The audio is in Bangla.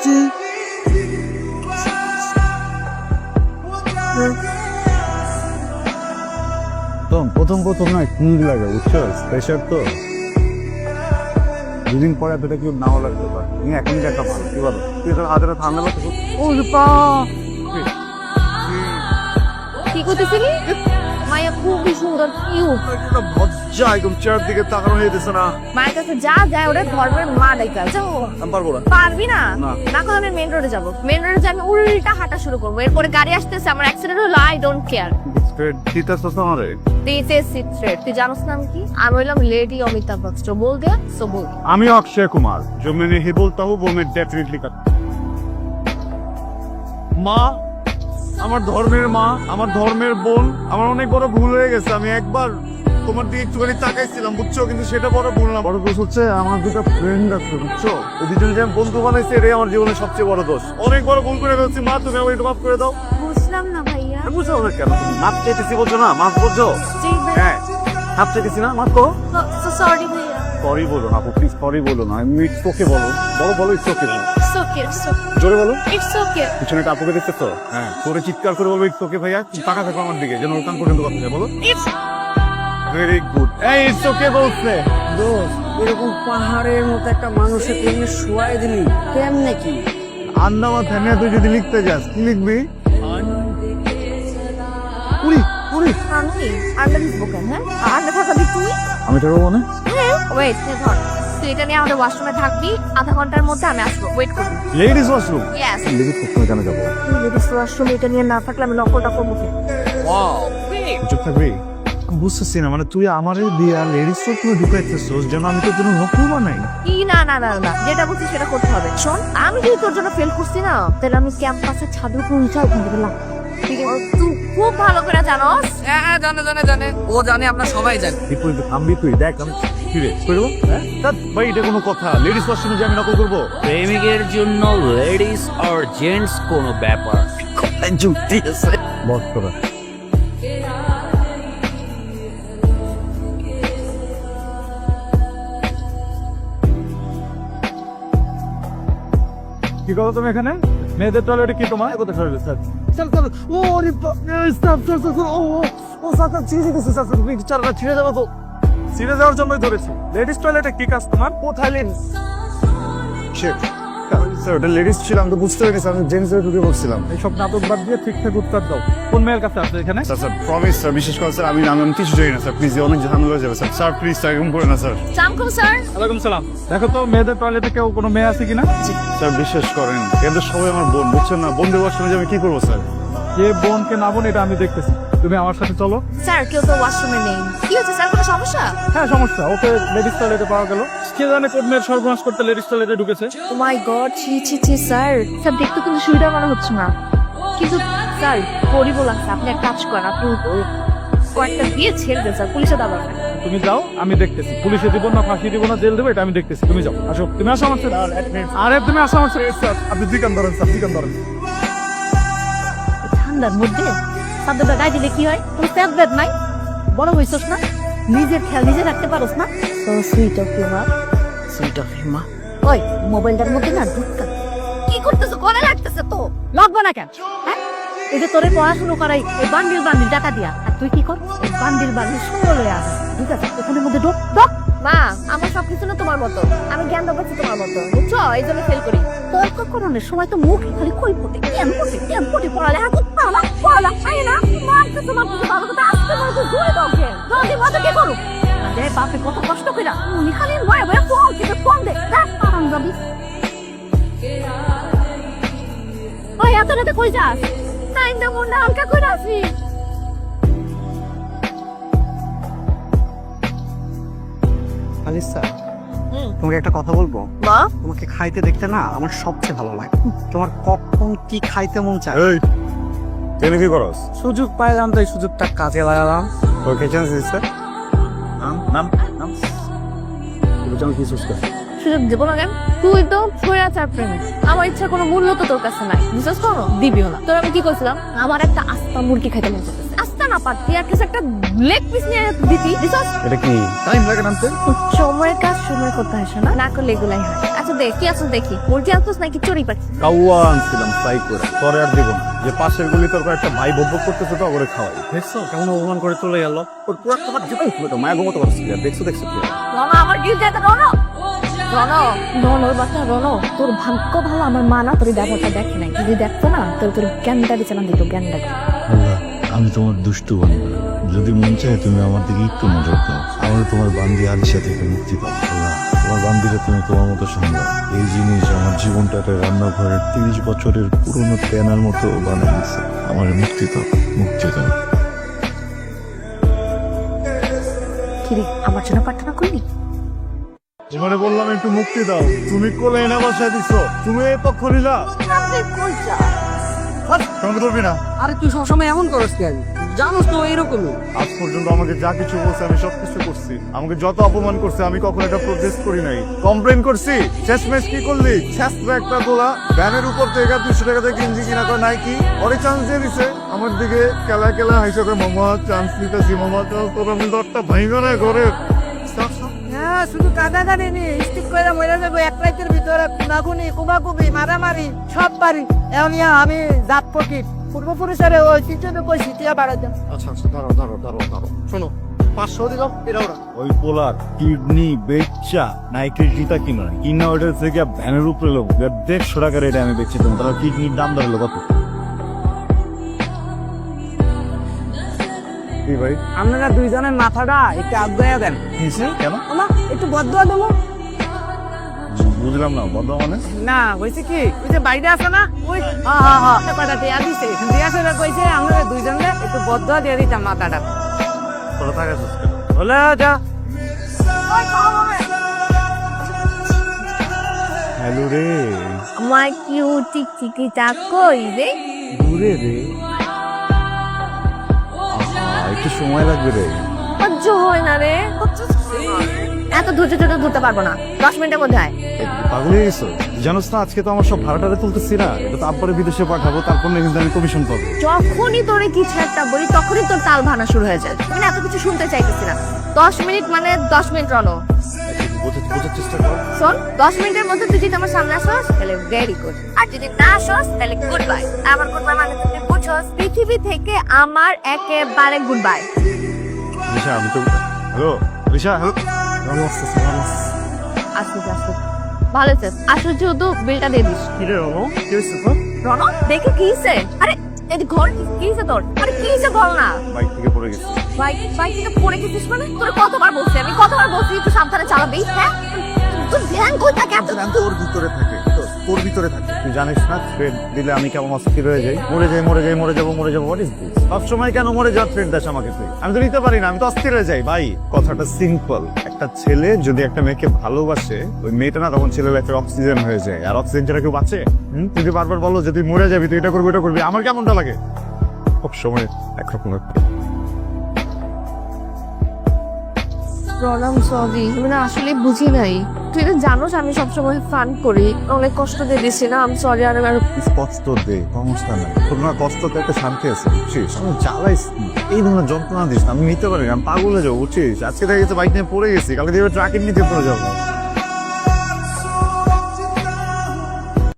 বুঝছি। তো প্রথম না কুল লাগে বুঝছো, প্রেশার তো দুদিন পরে এতটা কেউ নাও লাগতে পারে। তুমি এখনই দেখা ভালো, কি বলো? তুই তোর হাতে ঠান্ডা লাগছে। কি করতেছিলি? মায়া খুবই সুন্দর, কিউট। ভজ্জা একদম চেয়ার দিকে তাকানো হয়ে গেছে না। মায়ের কাছে যা যায় ওরা ধর্মের মা ডাইকা যাও। আমি পারবো না। পারবি না? না। না করে আমি মেইন রোডে যাবো। মেইন রোডে যাই আমি উল্টা হাঁটা শুরু করবো। এরপরে গাড়ি আসতেছে, আমার অ্যাক্সিডেন্ট হলো, আই ডোন্ট কেয়ার। তুই জানোস না আমি কি? আমি হইলাম লেডি অমিতাভ বচ্চন। বল দে, সো বল। আমি অক্ষয় কুমার, जो मैंने ही बोलता हूँ वो मैं डेफिनेटली करता हूँ। মা, আমার ধর্মের মা, আমার ধর্মের বোন, আমার অনেক বড় ভুল হয়ে গেছে। আমি একবার তোমার দিকে একটুখানি তাকাইছিলাম বুঝছো, কিন্তু সেটা বড় ভুল না। বড় দোষ হচ্ছে আমার দুটো ফ্রেন্ড আছে বুঝছো, ওই দুজন যে আমি বন্ধু বানাইছে, এটাই আমার জীবনের সবচেয়ে বড় দোষ। অনেক বড় ভুল করে ফেলছি মা, তুমি আমার একটু মাফ করে দাও। বুঝলাম না ভাইয়া। বুঝছো না কেন? তুমি মাফ চাইতেছি বলছো না, মাফ করছো। জি ভাই। হ্যাঁ, মাফ চাইতেছি না, মাফ করো। সরি ভাইয়া। সরি বলো না আপু, প্লিজ সরি বলো না। আমি ইটস ওকে বলো, বলো it's okay. It's okay, it's okay. জোরে বলো ইটস ওকে। পিছনে একটা আপুকে দেখতে তো, হ্যাঁ, তোরে চিৎকার করে বলবো ইটস ওকে ভাইয়া। টাকা থাকো আমার দিকে, যেন ওখান পর্যন্ত কথা যায়, বলো ইটস ভেরি গুড। এই ইটস ওকে বলছে। দোস্ত এরকম পাহাড়ের মতো একটা মানুষের কেমনে শোয়াই দিলি, কেমনে কি? আন্না মাথা নিয়ে তুই যদি লিখতে যাস কি লিখবি? উড়ি উড়ি। আমি আন্ডা লিখবো কেন? হ্যাঁ, আন্ডা থাকাবি তুই? আমি তো বলবো না। হ্যাঁ, ওয়েট, ধর তুই এটা নিয়ে আমাদের ওয়াশরুমে থাকবি, আধা ঘন্টার মধ্যে আমি আসবো, ওয়েট করবি। Ladies washroom? ইয়েস। লেডিস ওয়াশরুমে কেন যাবো? লেডিস ওয়াশরুমে এটা নিয়ে না থাকলে আমি নকলটা করবো কি? চুপ থাকবি। বুঝতেছি না, মানে তুই আমারে দিয়া লেডিস ওয়াশরুমে ঢুকাইতেছিস যেন আমি তোর জন্য নকল বানাই। কি না না না না, যেটা বলছি সেটা করতে হবে। শোন, আমি যদি তোর জন্য ফেল করছি না, তাহলে আমি ক্যাম্পাসে ছাদের উপর উঠে ওখান থেকে লাফ। ঠিক আছে? তুই খুব ভালো করে জানোস। হ্যাঁ জানে ও জানে, আমরা সবাই জানি। তুই থামবি, তুই দেখ আমি ফিরে করবো। হ্যাঁ ভাই, এটা কোনো কথা? লেডিস ওয়াশরুমে যে আমি নকল করবো? প্রেমিকের জন্য লেডিস আর জেন্টস কোনো ব্যাপার যুক্তি আছে। বস তোরা কি করো তুমি এখানে? মেয়েদের টয়লেটে কি তোমার কোথায় টয়লেট? স্যার স্যার স্যার, ও রে স্যার স্যার স্যার, ও স্যার স্যার ছিঁড়ে গেছে স্যার, তুমি চারটা ছিঁড়ে যাবো তো। ছিঁড়ে যাওয়ার জন্যই ধরেছি। লেডিস টয়লেটে কি কাজ তোমার? কোথায় লেডিস? স্যার ওটা লেডিস ছিল, আমি তো বুঝতে পেরেছি, আমি জেন্টসে ঢুকে বলছিলাম। এইসব নাটক বাদ দিয়ে ঠিকঠাক উত্তর দাও। কোন মেয়ের কাছে আছে এখানে? স্যার স্যার প্রমিস স্যার, বিশেষ করে স্যার আমি কিছু জানি না স্যার, প্লিজ অনেক ঝামেলা হয়ে যাবে স্যার। স্যার প্লিজ স্যার এরকম করে না স্যার। সালামকুম স্যার। ওয়ালাইকুম সালাম। দেখো তো মেয়েদের টয়লেটে কেউ কোনো মেয়ে আছে কিনা? স্যার বিশ্বাস করেন, কিন্তু সবাই আমার বোন, বুঝছেন না? বন্ধু ওয়াশরুমে যাবে কি করবো স্যার? কে বোন কে না বোন এটা আমি দেখতেছি, তুমি আমার সাথে চলো। স্যার কেউ তো ওয়াশরুমে নেই। কি হচ্ছে স্যার, কোনো সমস্যা? হ্যাঁ সমস্যা, ওকে লেডিস টয়লেটে পাওয়া গেল। কে জানে কোন মেয়ের সর্বনাশ করতে লেডিস টয়লেটে ঢুকেছে। ও মাই গড, ছি ছি ছি স্যার। স্যার দেখতে কিন্তু সুবিধা মনে হচ্ছে না, কিন্তু স্যার গরিব লাগছে। আপনি এক কাজ করেন, আপনি কয়েকটা দিয়ে ছেড়ে দেন স্যার, পুলিশে দাবার। তুমি যাও, আমি দেখতেছি। পুলিশে দিব না ফাঁসি দিব না জেল দেবো এটা আমি দেখতেছি। তুমি যাও, আসো, তুমি আসো আমার সাথে। আরে তুমি আসো আমার সাথে। স্যার আপনি দিকান ধরেন, স্যার দিকান ধরেন। ঠান্ডার মধ্যে সাদ্দাটা গায়ে দিলে কি হয়? তুমি স্যাদ নাই, বড় হইছস না, নিজের খেয়াল নিজে রাখতে পারোস না। তো সুইট অফ ইউ মা, সুইট অফ মা। ওই মোবাইলটার মধ্যে না ঢুকা। কি করতেছো? গলা লাগতেছে তো। লাগবে না কেন? হ্যাঁ, এই যে তোরে পড়াশুনো করাই এই বান্ডিল টাকা দিয়া, আর তুই কি কর? এই বান্ডিল সুন্দর হয়ে আসে। ঠিক আছে, ওখানের মধ্যে ঢোক ঢোক। মা, আমার সব কিছু না তোমার মতো, আমি জ্ঞান দেখাচ্ছি তোমার মতো, বুঝছো? এই জন্য ফেল করি। তর্ক করানোর সময় তো মুখ খালি কই পড়ে কেন পড়ে পড়ালেখা করতে পড়ালা আই না। মার কাছে তোমার কিছু ভালো কথা আসতে পারো তো জোরে দাও কেন? জলদি মতো কে করো? আরে বাপে কত কষ্ট কইরা উনি খালি বয়ে বয়ে ফোন দে দেখ পারাম যাবি। ওই এত রাতে কই যাস? টাইম দে মন হালকা কইরা আসি। আলিসা, তোমাকে একটা কথা বলবো। মা, তোমাকে খাইতে দেখতে না আমার সবচেয়ে ভালো লাগে। তোমার কখন কি খাইতে মন চায়? এই কেন কি করস? সুযোগ পাইলাম তো এই সুযোগটা কাজে লাগালাম। ওকে চান্স দিছে। নাম নাম নাম তুমি জানো কি সুস্থ? সুযোগ দেবো না কেন? তুই তো স্বৈরাচার প্রেমী, আমার ইচ্ছা কোনো মূল্য তো তোর কাছে নাই, বিশ্বাস করো দিবিও না। তোর আমি কি করছিলাম? আমার একটা আস্তা মুরগি খাইতে মন চাইতেছে। আস্তা না পারতি আর কিছু একটা লেগ পিস নিয়ে দিতি দিছস। এটা কি টাইম লাগে নামতে? সময়ের কাজ সময় করতে হয় না, না করলে এগুলাই হয়। আচ্ছা দেখ কি আছো দেখি, মুরগি আনতোস নাকি চড়ি পাখি? কাউয়া আনছিলাম ফ্রাই করে, পরে আর দিব না। যে পাশের গলি তোর একটা ভাই বকবক করতেছে তো ওরে খাওয়াই। দেখছো কেমন অপমান করে চলে গেল? ওর পুরো তোমার জীবন পুরো মায়া গমত করছে। দেখছো কি? রনো আমার গিল যেতে রনো রনোর বাচ্চা রনো, তোর ভাগ্য ভালো আমার মা না তোর এই ব্যবহারটা দেখে নাই। যদি দেখতো না তোর জ্ঞানটা বিছানা দিত, জ্ঞানটা। আল্লাহ, আমি তোমার দুষ্টু বান্দা, যদি মন চায় তুমি আমার দিকে একটু নজর দাও, আমার তোমার বান্দি আলিশা থেকে মুক্তি দাও। আল্লাহ, তোমার বান্দিরা তুমি তোমার মতো সামলাও। এই জিনিস আমার জীবনটাকে রান্নাঘরের 30 বছরের পুরনো তেনার মতো বানিয়ে দিচ্ছে। আমার মুক্তি দাও, মুক্তি দাও। কিরে আমার জন্য প্রার্থনা করলি? তোমারে বললাম একটু মুক্তি দাও, তুমি কোলে এনে বসায় দিছো। তুমি এই পক্ষ নিলা, তোমাকে ধরবি না। আরে তুই সবসময় এমন করস কেন? জানোস তো এরকমই। আজ পর্যন্ত আমাকে যা কিছু বলছে আমি সবকিছু করছি। আমাকে যত অপমান করছে আমি কখনো এটা প্রোটেস্ট করি নাই, কমপ্লেন করছি। শেষমেশ কি করলি? শেষরা একটা দোলা ব্যানের উপর থেকে 200 টাকা দিয়ে গেঞ্জি কিনা করে নাইকি ওরে চান্স দিয়ে দিছে। আমার দিকে কেলা কেলা হাইসে করে মামা চান্স নিতেছি, মামা চান্স। তোর আমি দরটা ভাইঙ্গা না ঘরে। হ্যাঁ, শুধু কাদাকানি নি স্টিক করে মরে যাবো এক রাতের ভিতরে। খুনাখুনি, কুবাকুবি, মারামারি সব পারি। এখন আমি জাত ফকির পূর্বপুরুষের ওই চিঠি কইছি টিয়া বাড়া দেন। আচ্ছা দাঁড়াও শোনো, 500 দিলাম এটা ওরা। ওই পোলার কিডনি বেচা নাইকের জিতা কিনা ওটার থেকে ভ্যানের উপরে লোক 150 টাকার এটা আমি বেচছি। তোমার তাহলে কিডনির দাম দাঁড়ালো কত? কি ভাই আপনারা দুইজনের মাথাটা একটু আগ্রহ দেন। কেন আমা একটু বদয়া দেবো বুঝলাম না? বন্ধ মানে না, হয়েছে কি ওই যে বাইরে আছে না ওই হ্যাঁ কটা টিয়া দিছে, দিয়া সেটা কইছে আমরা দুইজনে একটু বদয়া দিয়ে দিতাম মাথাটা। তোরা থাকাস বলে যা। হ্যালো রে, আমার কিউট চিকি টাক কই রে? দূরে রে। একটু সময় লাগবে রে। সহ্য হয় না রে, এত ধৈর্য ধরতে পারবো না। 10 মিনিটের মধ্যে আয়। পাগল হয়ে গেছো? জানোস না আজকে তো আমার সব ভাড়াটারে তুলতেছি না, এটা তো আব্বারে বিদেশে পাঠাবো, তারপর না কিন্তু আমি কমিশন পাবো। যখনই তোরে কিছু একটা বলি তখনই তোর তাল ভাঙা শুরু হয়ে যায়। তুমি না এত কিছু শুনতে চাইতেছি না। 10 মিনিট মানে 10 মিনিট রনো। বোঝার চেষ্টা কর। শোন, 10 মিনিটের মধ্যে তুই যদি আমার সামনে আসোস তাহলে ভেরি গুড, আর যদি না আসোস তাহলে গুড বাই। আমার গুড বাই মানে তুমি বুঝছস, পৃথিবী থেকে আমার একেবারে গুড বাই। লিশা আমি তো হ্যালো লিশা হ্যালো আসুক ভালো আছে। আসলে যেহেতু বিলটা দিয়ে দিস। কি রে রনো, কি হয়েছে তোর? রনো দেখে কি হইছে? আরে এই ঘর কি হইছে তোর? আরে কি হইছে বল না। বাইক থেকে পড়ে গেছি। বাইক থেকে পড়ে গেছিস মানে? তোর কতবার বলছি তুই সাবধানে চালাবি। হ্যাঁ তুই ধ্যান কই থাকে এত? তোর ভিতরে থাকে, তোর ভিতরে থাকে। তুই জানিস না ট্রেন দিলে আমি কেমন অস্থির হয়ে যাই, মরে যাবো। What is this? সবসময় কেন মরে যাওয়ার ট্রেন দেশ আমাকে তুই? আমি তো নিতে পারি না, আমি তো অস্থির হয়ে যাই ভাই। কথাটা সিম্পল, একটা ছেলে যদি একটা মেয়েকে ভালোবাসে, ওই মেয়েটা না তখন ছেলের একটা অক্সিজেন হয়ে যায়। আর অক্সিজেন ছাড়া কেউ বাঁচে? তুই বারবার বলো যে তুই মরে যাবি, তুই এটা করবি, আমার কেমনটা লাগে? সব সময় একরকম প্রণাম, সরি আমি না আসলে বুঝি নাই। তুই তো জানোস আমি সবসময় ফান করি, অনেক কষ্ট দিয়ে দিছি না। আমি সরি। আর কষ্ট দে, সমস্যা নাই। তোর না কষ্টতে একটা শান্তি আছে, বুঝছিস? আমি চালাইস না, এই ধরনের যন্ত্রণা দিস না। আমি নিতে পারি না, আমি পাগল হয়ে যাবো, বুঝছিস? আজকে দেখা গেছে বাইক নিয়ে পড়ে গেছি, কালকে দেখবে ট্রাকের নিচে পড়ে যাবো।